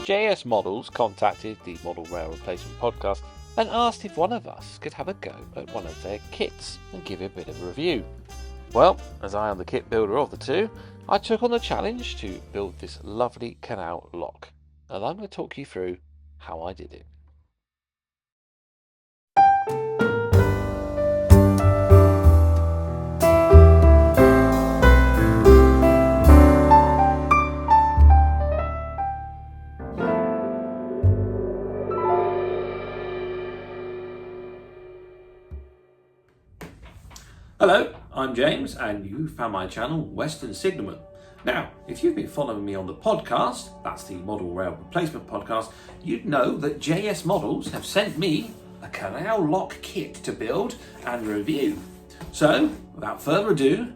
JSmodels contacted the Model Rail Replacement podcast and asked if one of us could have a go at one of their kits and give it a bit of a review. Well, as I am the kit builder of the two, I took on the challenge to build this lovely Canal Lock, and I'm going to talk you through how I did it. Hello, I'm James, and you found my channel, Western Signalman. Now, if you've been following me on the podcast, that's the Model Rail Replacement podcast, you'd know that JSmodels have sent me a Canal Lock kit to build and review. So, without further ado,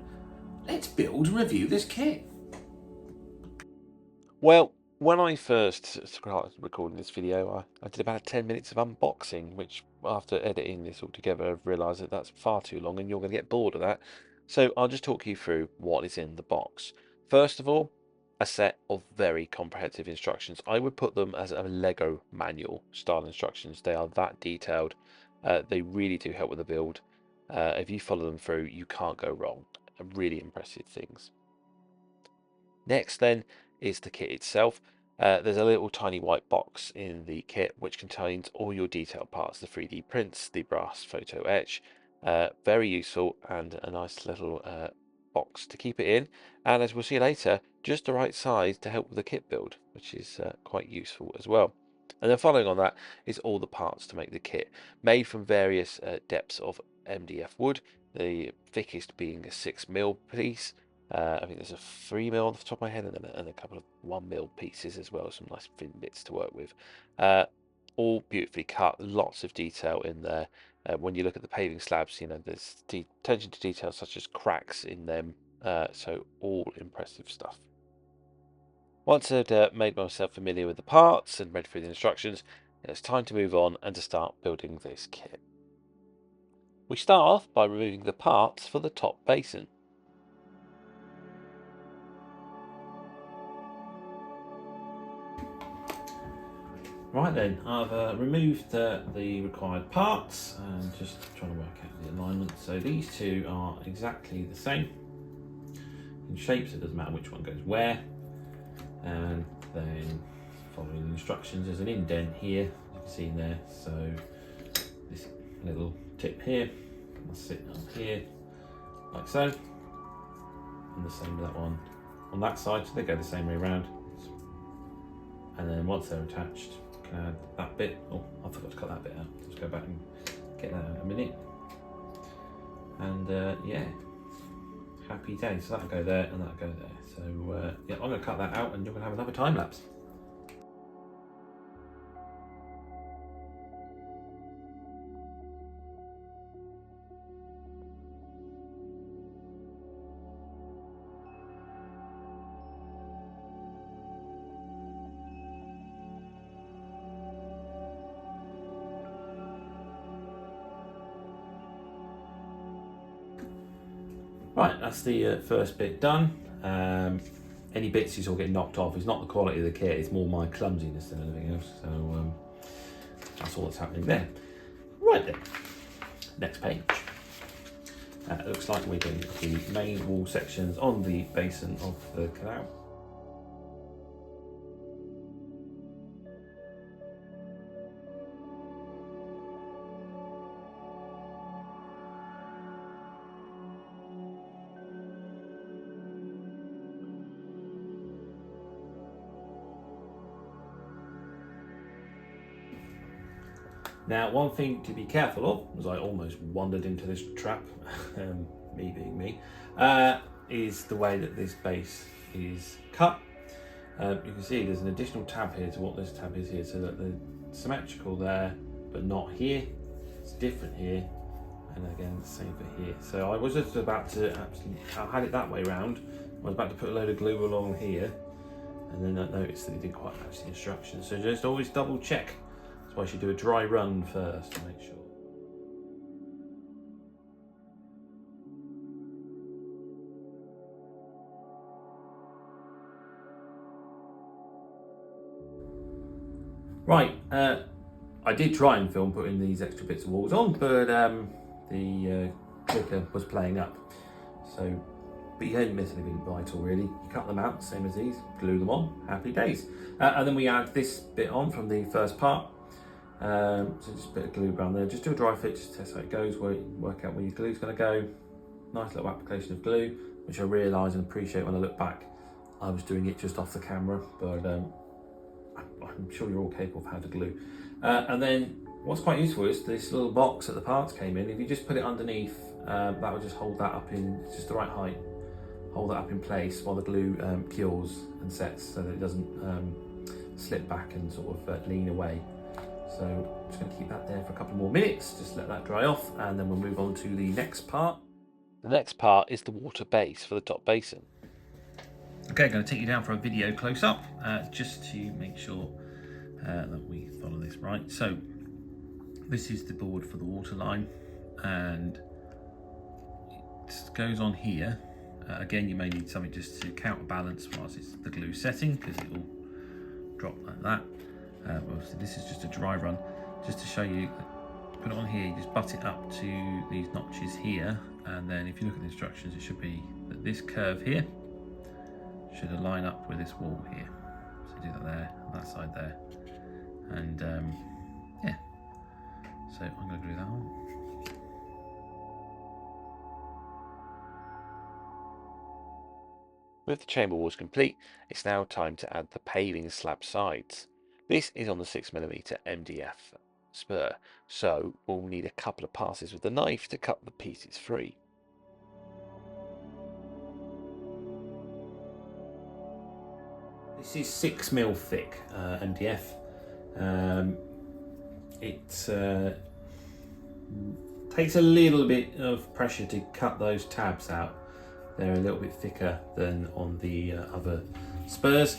let's build and review this kit. Well, when I first started recording this video, I did about 10 minutes of unboxing, which after editing this all together, I've realised that that's far too long and you're going to get bored of that. So I'll just talk you through what is in the box. First of all, a set of very comprehensive instructions. I would put them as a Lego manual style instructions. They are that detailed. They really do help with the build. If you follow them through, you can't go wrong. Really impressive things. Next then is the kit itself. There's a little tiny white box in the kit which contains all your detailed parts, the 3D prints, the brass photo etch. Very useful, and a nice little box to keep it in, and as we'll see later, just the right size to help with the kit build, which is quite useful as well. And then following on that is all the parts to make the kit, made from various depths of MDF wood, the thickest being a 6mm piece. I think there's a 3mm off the top of my head, and a couple of 1mm pieces as well, some nice thin bits to work with. All beautifully cut, lots of detail in there. When you look at the paving slabs, you know, there's attention to detail such as cracks in them, so all impressive stuff. Once I'd made myself familiar with the parts and read through the instructions, it's time to move on and to start building this kit. We start off by removing the parts for the top basin. Right then, I've removed the required parts and just trying to work out the alignment. So these two are exactly the same in shape, so it doesn't matter which one goes where. And then following the instructions, there's an indent here, you can see in there. So this little tip here will sit up here, like so. And the same with that one on that side, so they go the same way around. And then once they're attached, add that bit. Oh, I forgot to cut that bit out. Let's go back and get that out in a minute. And yeah, happy days. So that'll go there and that'll go there. So yeah, I'm going to cut that out and you're going to have another time lapse. Right, that's the first bit done. Any bits you saw get knocked off is not the quality of the kit, it's more my clumsiness than anything else. So that's all that's happening there. Right then, next page. It looks like we're doing the main wall sections on the basin of the canal. Now, one thing to be careful of, as I almost wandered into this trap, me being me, is the way that this base is cut. You can see there's an additional tab here to what this tab is here, so that the symmetrical there, but not here. It's different here, and again, the same for here. So I was just about to I had it that way round. I was about to put a load of glue along here, and then I noticed that it didn't quite match the instructions. So just always double check. That's why I should do a dry run first to make sure. Right, I did try and film putting these extra bits of walls on, but the clicker was playing up. So, but you ain't missing anything vital really. You cut them out, same as these, glue them on, happy days. And then we add this bit on from the first part. So just a bit of glue around there. Just do a dry fit, just test how it goes, work out where your glue's going to go. Nice little application of glue, which I realise and appreciate when I look back. I was doing it just off the camera, but I'm sure you're all capable of how to glue. And then what's quite useful is this little box that the parts came in. If you just put it underneath, that will just hold that up in just the right height. Hold that up in place while the glue cures and sets, so that it doesn't slip back and sort of lean away. So I'm just going to keep that there for a couple more minutes, just let that dry off, and then we'll move on to the next part. The next part is the water base for the top basin. Okay, I'm going to take you down for a video close-up, just to make sure that we follow this right. So this is the board for the water line, and it goes on here. Again, you may need something just to counterbalance whilst it's the glue setting, because it will drop like that. Obviously this is just a dry run, just to show you. Put it on here, you just butt it up to these notches here, and then if you look at the instructions, it should be that this curve here should align up with this wall here. So do that there, on that side there, and yeah. So I'm going to glue that on. With the chamber walls complete, it's now time to add the paving slab sides. This is on the 6mm MDF spur, so we'll need a couple of passes with the knife to cut the pieces free. This is 6mm thick MDF. It takes a little bit of pressure to cut those tabs out. They're a little bit thicker than on the other spurs.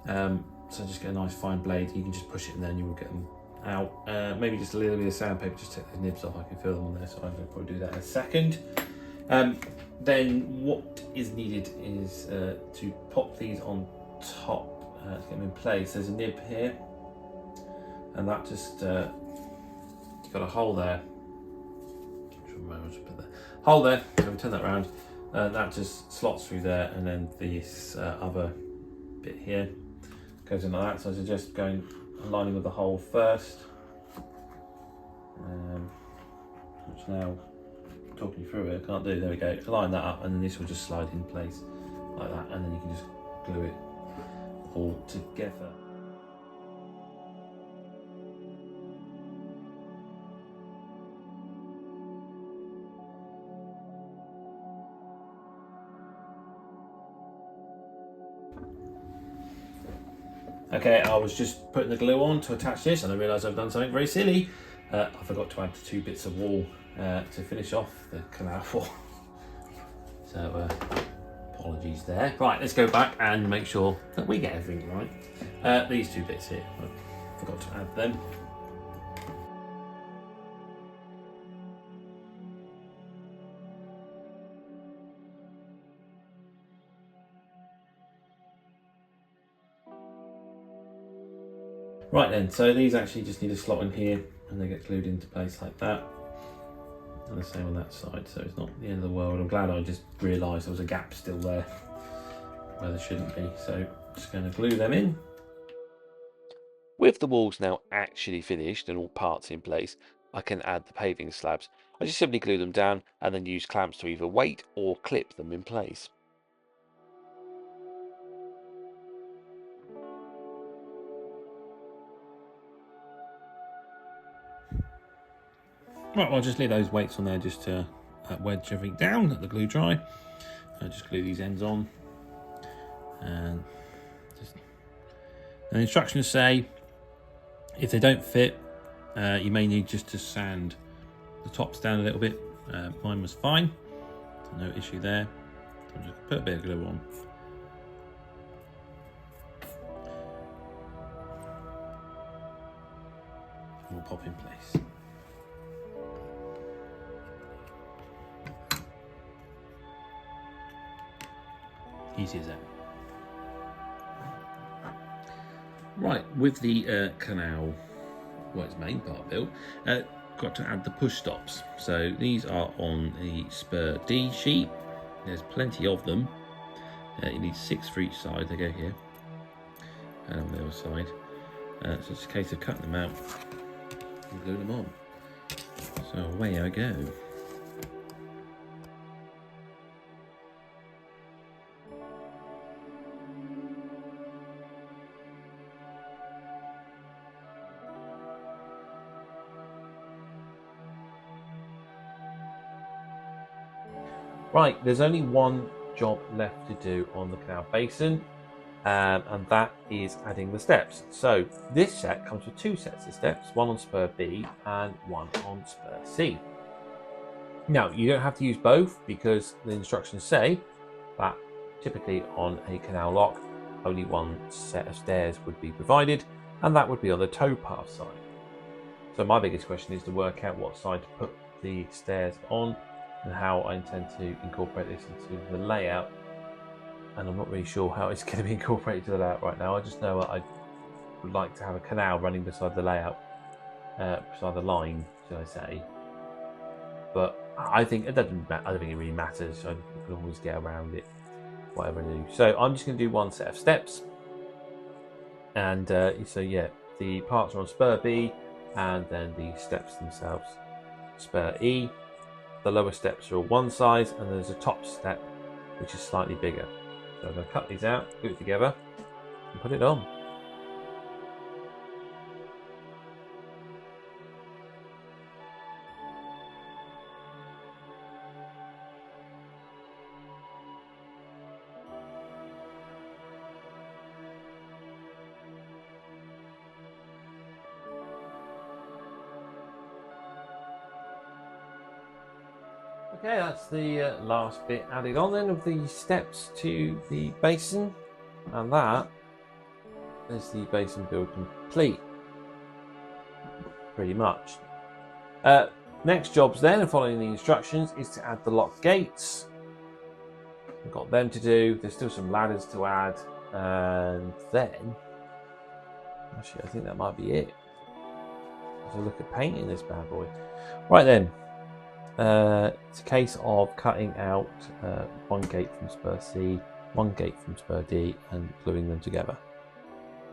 So just get a nice fine blade. You can just push it and then you will get them out. Maybe just a little bit of sandpaper, just take the nibs off. I can feel them on there, so I'm going to probably do that in a second. Then what is needed is to pop these on top to get them in place. There's a nib here, and that just you've got a hole there. Hole there. So we turn that around. That just slots through there, and then this other bit here goes in like that. So I suggest aligning with the hole first. Which now, talking through it, I can't do. There we go. Align that up, and then this will just slide in place like that, and then you can just glue it all together. Okay, I was just putting the glue on to attach this, and I realised I've done something very silly. I forgot to add the 2 bits of wall to finish off the canal wall. So apologies there. Right, let's go back and make sure that we get everything right. These 2 bits here, I forgot to add them. Right then, so these actually just need a slot in here, and they get glued into place like that. And the same on that side, so it's not the end of the world. I'm glad I just realised there was a gap still there where there shouldn't be. So just going to glue them in. With the walls now actually finished and all parts in place, I can add the paving slabs. I just simply glue them down and then use clamps to either weight or clip them in place. Right, well, I'll just leave those weights on there just to wedge everything down, let the glue dry. I'll just glue these ends on. And the instructions say if they don't fit, you may need just to sand the tops down a little bit. Mine was fine, so no issue there. So I'll just put a bit of glue on. And we'll pop in place. Easy as that. Right, with the canal, well, its main part built, got to add the push stops. So these are on the spur D sheet. There's plenty of them. You need 6 for each side. They go here and on the other side. So it's a case of cutting them out and gluing them on. So away I go. Right, there's only one job left to do on the canal basin, and that is adding the steps. So this set comes with 2 sets of steps, one on spur B and one on spur C. Now, you don't have to use both because the instructions say that typically on a canal lock, only one set of stairs would be provided, and that would be on the towpath side. So my biggest question is to work out what side to put the stairs on and how I intend to incorporate this into the layout. And I'm not really sure how it's going to be incorporated to the layout right now. I just know I would like to have a canal running beside the layout, beside the line, should I say. But I think it doesn't matter. I don't think it really matters. I can always get around it, whatever I do. So I'm just going to do one set of steps. And so yeah, the parts are on spur B, and then the steps themselves spur E. The lower steps are all one size, and there's a top step which is slightly bigger. So I'm going to cut these out, glue it together, and put it on. Okay, that's the last bit added on then of the steps to the basin, and that is the basin build complete, pretty much. Next jobs then, following the instructions, is to add the lock gates. We've got them to do. There's still some ladders to add, and then actually I think that might be it. Let's have a look at painting this bad boy. Right then. It's a case of cutting out one gate from spur C, one gate from spur D, and gluing them together.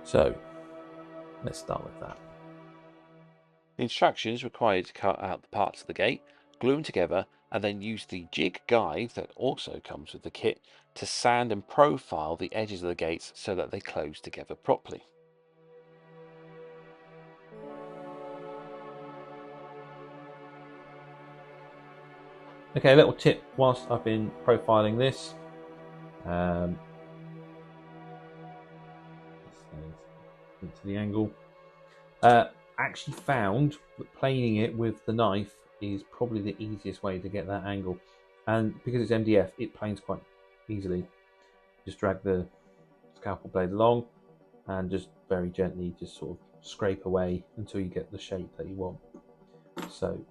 So let's start with that. The instructions require you to cut out the parts of the gate, glue them together, and then use the jig guide that also comes with the kit to sand and profile the edges of the gates so that they close together properly. Okay, a little tip whilst I've been profiling this. Into the angle. Actually found that planing it with the knife is probably the easiest way to get that angle. And because it's MDF, it planes quite easily. Just drag the scalpel blade along and just very gently just sort of scrape away until you get the shape that you want. So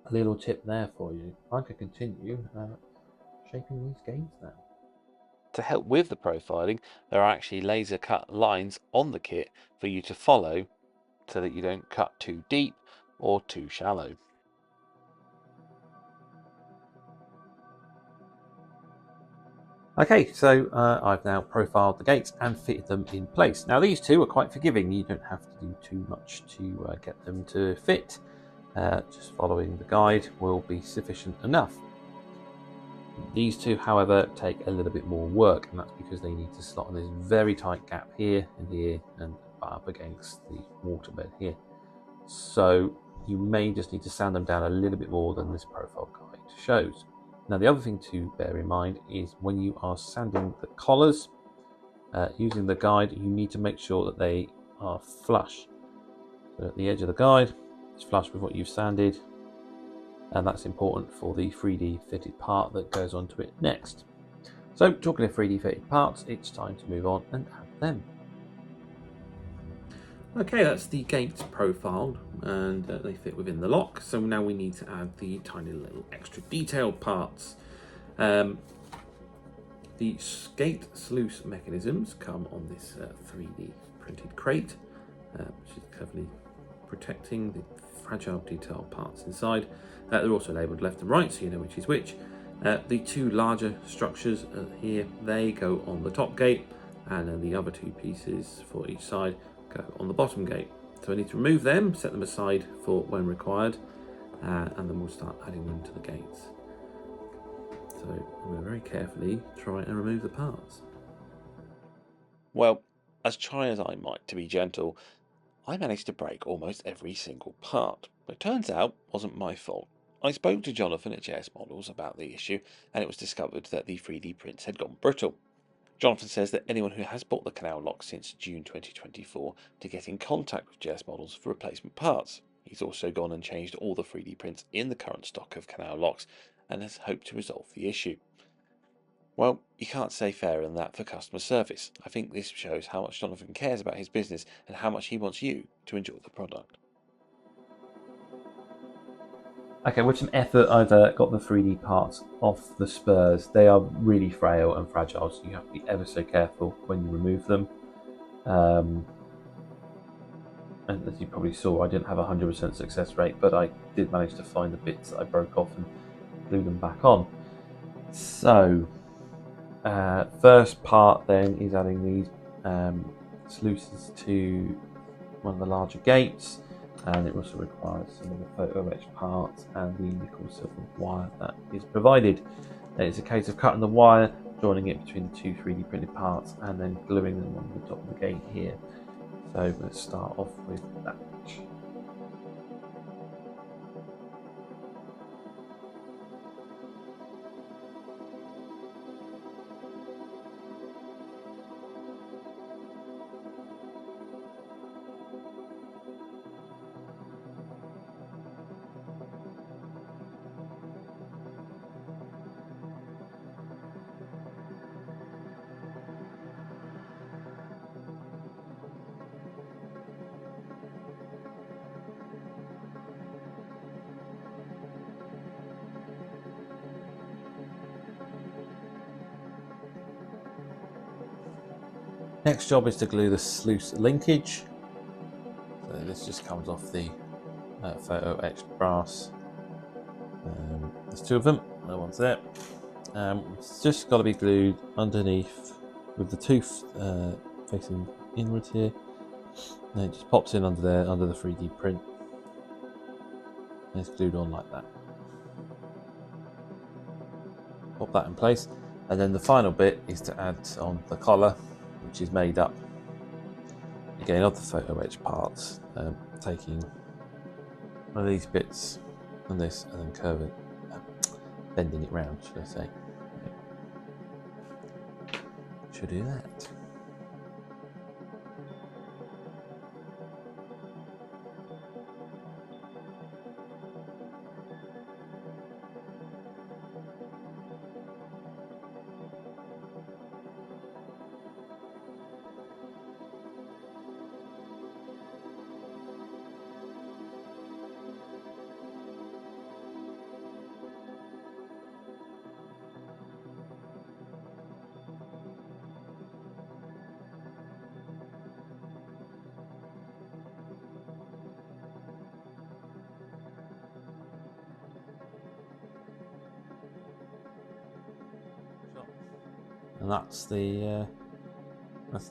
a little tip there for you. I could continue shaping these gates now. To help with the profiling, there are actually laser cut lines on the kit for you to follow so that you don't cut too deep or too shallow. Okay, so I've now profiled the gates and fitted them in place. Now these two are quite forgiving. You don't have to do too much to get them to fit. Just following the guide will be sufficient enough. These two, however, take a little bit more work, and that's because they need to slot in this very tight gap here and here and up against the waterbed here. So you may just need to sand them down a little bit more than this profile guide shows. Now the other thing to bear in mind is when you are sanding the collars, using the guide, you need to make sure that they are flush. So at the edge of the guide is flush with what you've sanded, and that's important for the 3D fitted part that goes onto it next. So talking of 3D fitted parts, it's time to move on and add them. Okay, that's the gates profiled and they fit within the lock. So now we need to add the tiny little extra detailed parts. The gate sluice mechanisms come on this 3D printed crate, which is cleverly protecting the fragile detail parts inside. They're also labelled left and right, so you know which is which. The two larger structures here, they go on the top gate, and then the other two pieces for each side go on the bottom gate. So I need to remove them, set them aside for when required, and then we'll start adding them to the gates. So I'm going to very carefully try and remove the parts. Well, as try as I might to be gentle, I managed to break almost every single part. But it turns out it wasn't my fault. I spoke to Jonathan at JSmodels about the issue, and it was discovered that the 3D prints had gone brittle. Jonathan says that anyone who has bought the Canal Lock since June 2024 to get in contact with JSmodels for replacement parts. He's also gone and changed all the 3D prints in the current stock of Canal Locks and has hoped to resolve the issue. Well, you can't say fairer than that for customer service. I think this shows how much Jonathan cares about his business and how much he wants you to enjoy the product. Okay, with some effort, I've got the 3D parts off the spurs. They are really frail and fragile, so you have to be ever so careful when you remove them. And as you probably saw, I didn't have a 100% success rate, but I did manage to find the bits that I broke off and glue them back on. So, first part then is adding these sluices to one of the larger gates, and it also requires some of the photo etch parts and the nickel silver wire that is provided. And it's a case of cutting the wire, joining it between the two 3D printed parts, and then gluing them on the top of the gate here. So let's start off with that. Next job is to glue the sluice linkage. So this just comes off the photo etched brass. There's two of them, no one's there. It's just got to be glued underneath with the tooth facing inwards here. And it just pops in under there, under the 3D print. And it's glued on like that. Pop that in place. And then the final bit is to add on the collar, which is made up again of the photo etch parts, taking one of these bits and this and then curve it, bending it round, should I say. Should do that. And that's the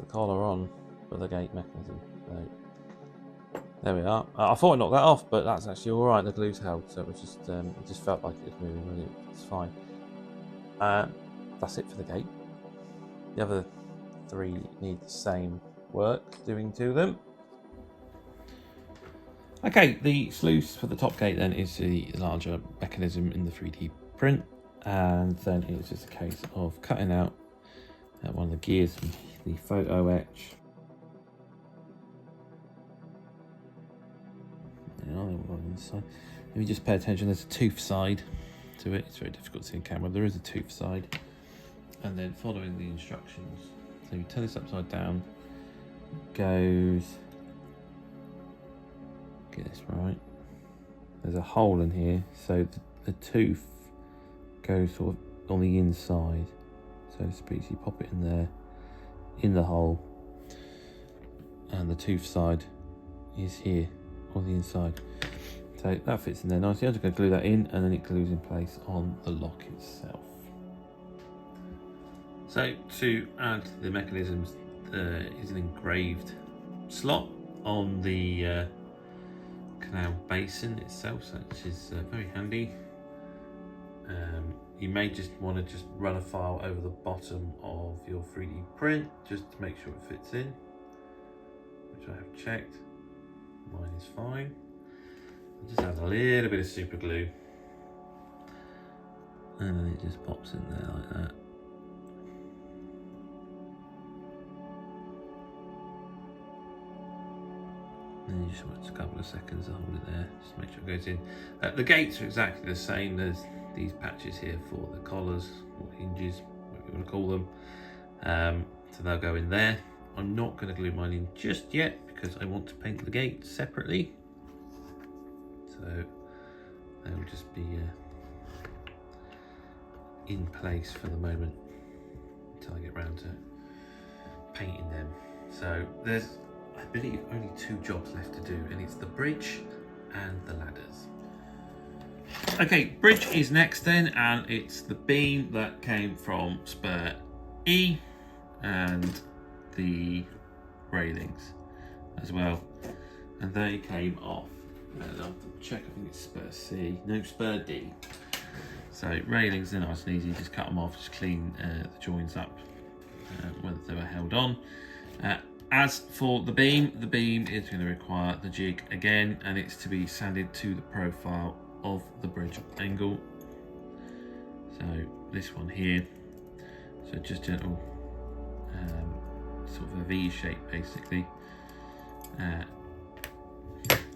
collar on for the gate mechanism. So there we are. I thought I knocked that off, but that's actually all right. The glue's held, so it was just it just felt like it was moving. Really, it's fine. That's it for the gate. The other three need the same work doing to them. Okay, the sluice for the top gate then is the larger mechanism in the 3D print, and then it's just a case of cutting out one of the gears from the photo etch. Let me just pay attention. There's a tooth side to it. It's very difficult to see in camera. There is a tooth side, and then following the instructions. So you turn this upside down. Goes. Get this right. There's a hole in here, so the tooth goes sort of on the inside, so to speak. So you pop it in there, in the hole, and the tooth side is here on the inside. So that fits in there nicely. I'm just going to glue that in, and then it glues in place on the lock itself. So to add the mechanisms, there is an engraved slot on the canal basin itself, which is very handy. You may just want to run a file over the bottom of your 3D print just to make sure it fits in, which I have checked. Mine is fine. Just add a little bit of super glue, and then it just pops in there like that. And you just want a couple of seconds to hold it there, just make sure it goes in. The gates are exactly the same. There's these patches here for the collars or hinges, whatever you want to call them. So they'll go in there. I'm not going to glue mine in just yet because I want to paint the gates separately. So they'll just be in place for the moment until I get round to painting them. So there's, I believe, only 2 jobs left to do, and it's the bridge and the ladders. Okay, bridge is next then, and it's the beam that came from spur E and the railings as well, and they came off. I'll have to check, I think it's spur C, no, spur D. So railings, they're nice and easy, just cut them off, just clean the joins up whether they were held on. As for the beam is going to require the jig again, and it's to be sanded to the profile of the bridge angle. So this one here, so just gentle sort of a V shape basically, and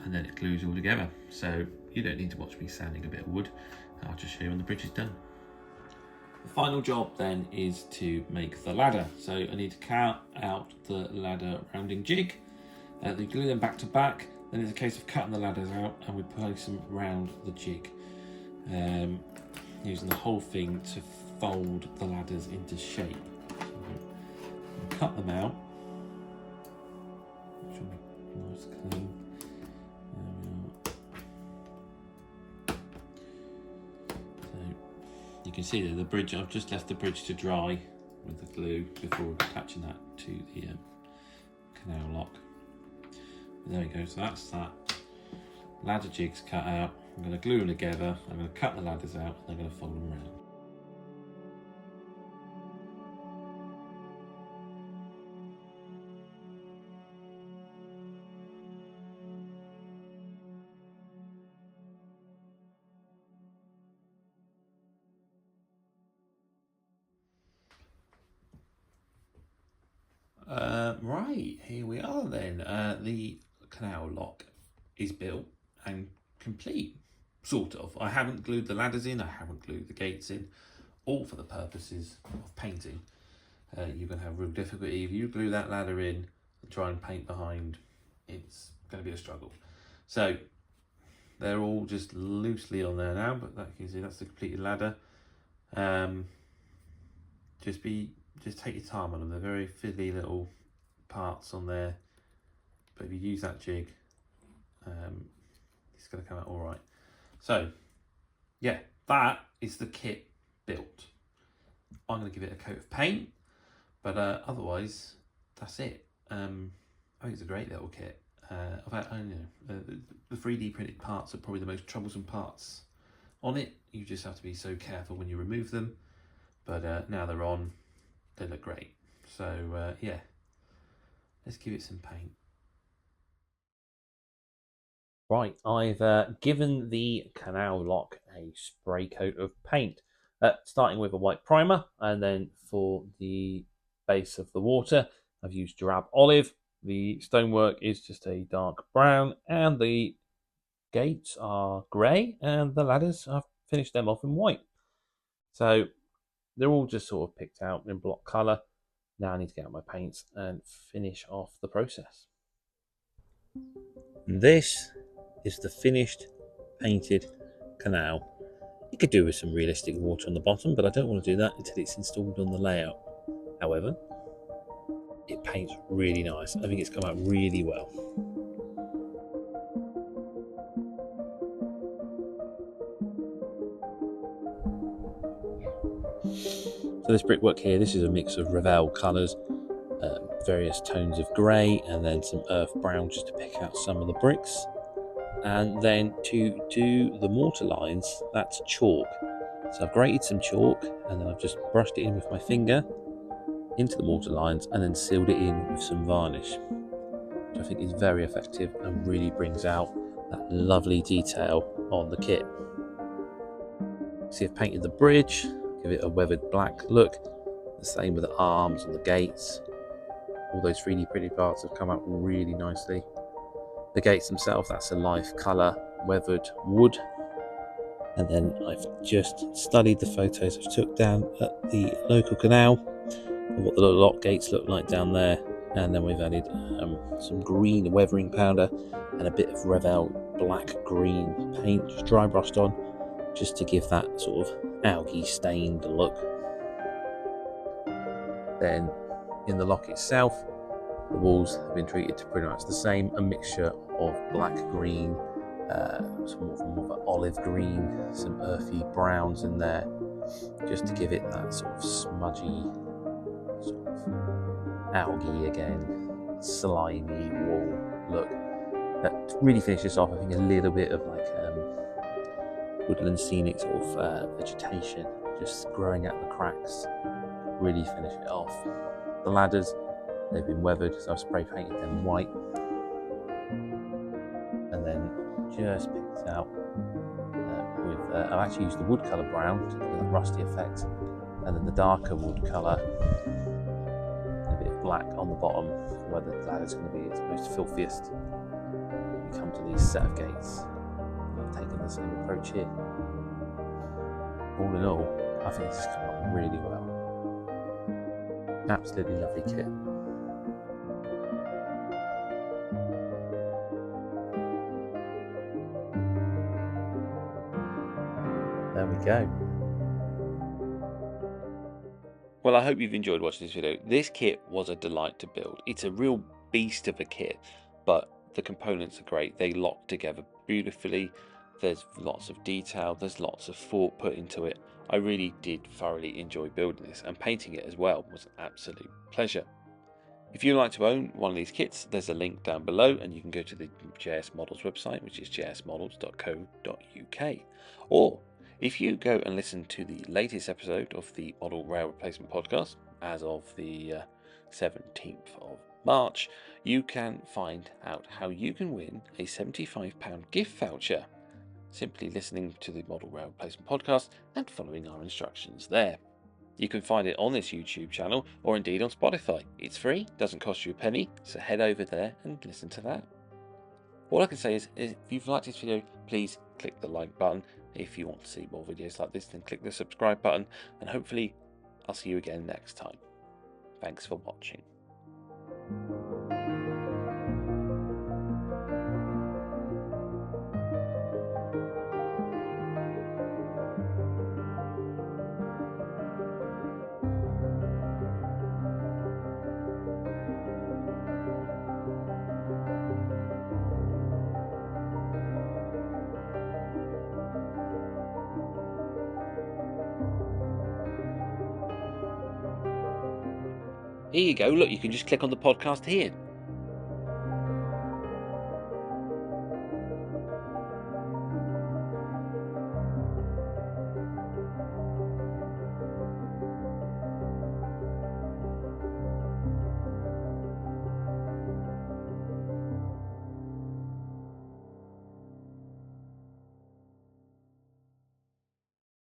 then it glues all together. So you don't need to watch me sanding a bit of wood. I'll just show you when the bridge is done. The final job then is to make the ladder. So I need to cut out the ladder rounding jig. They glue them back to back. Then it's a case of cutting the ladders out and we place them round the jig, using the whole thing to fold the ladders into shape. So cut them out. Make sure they're nice, clean. You can see that the bridge, I've just left the bridge to dry with the glue before attaching that to the canal lock. But there we go, so that's that. Ladder jigs cut out. I'm going to glue them together, I'm going to cut the ladders out, and I'm going to fold them around. Right, here we are then. The canal lock is built and complete, sort of. I haven't glued the ladders in, I haven't glued the gates in, all for the purposes of painting. You're going to have real difficulty. If you glue that ladder in and try and paint behind, it's going to be a struggle. So they're all just loosely on there now, but that, you can see that's the completed ladder. Just take your time on them. They're very fiddly little parts on there, but if you use that jig, it's going to come out all right. So yeah, that is the kit built. I'm going to give it a coat of paint, but otherwise that's it. I think it's a great little kit. The 3D printed parts are probably the most troublesome parts on it. You just have to be so careful when you remove them, but now they're on, they look great. So yeah, let's give it some paint. Right, I've given the canal lock a spray coat of paint, starting with a white primer, and then for the base of the water I've used drab olive. The stonework is just a dark brown, and the gates are grey, and the ladders, I've finished them off in white. So they're all just sort of picked out in block colour. Now I need to get out my paints and finish off the process. This is the finished painted canal. You could do with some realistic water on the bottom, but I don't want to do that until it's installed on the layout. However, it paints really nice. I think it's come out really well. So this brickwork here, this is a mix of Revell colours, various tones of grey, and then some earth brown just to pick out some of the bricks. And then to do the mortar lines, that's chalk. So I've grated some chalk and then I've just brushed it in with my finger into the mortar lines and then sealed it in with some varnish, which I think is very effective and really brings out that lovely detail on the kit. See, I've painted the bridge, give it a weathered black look. The same with the arms and the gates. All those 3D printed parts have come out really nicely. The gates themselves, that's a life colour weathered wood. And then I've just studied the photos I took down at the local canal of what the lock gates look like down there. And then we've added some green weathering powder and a bit of Revell black green paint, just dry brushed on, just to give that sort of algae stained look. Then in the lock itself, the walls have been treated to pretty much the same, a mixture of black green, some more of an olive green, some earthy browns in there, just to give it that sort of smudgy, sort of algae again, slimy wall look. That really finishes off, I think, a little bit of like woodland scenic sort of vegetation just growing out the cracks. Really finish it off. The ladders, they've been weathered, so I've spray painted them white. And then just picked out I've actually used the wood colour brown to give it that rusty effect, and then the darker wood colour, a bit of black on the bottom for where the ladder's going to be its most filthiest when we come to these set of gates. I've taken the same approach here. All in all, I think this has come out really well. Absolutely lovely kit. There we go. Well, I hope you've enjoyed watching this video. This kit was a delight to build. It's a real beast of a kit, but the components are great. They lock together beautifully. There's lots of detail. There's lots of thought put into it. I really did thoroughly enjoy building this, and painting it as well was an absolute pleasure. If you'd like to own one of these kits, there's a link down below, and you can go to the JSmodels website, which is jsmodels.co.uk. Or if you go and listen to the latest episode of the Model Rail Replacement Podcast, as of the 17th of March, you can find out how you can win a £75 gift voucher, simply listening to the Model Rail Replacement Podcast and following our instructions there. You can find it on this YouTube channel or indeed on Spotify. It's free, doesn't cost you a penny, so head over there and listen to that. All I can say is if you've liked this video, please click the like button. If you want to see more videos like this, then click the subscribe button, and hopefully I'll see you again next time. Thanks for watching. Here you go, look, you can just click on the podcast here.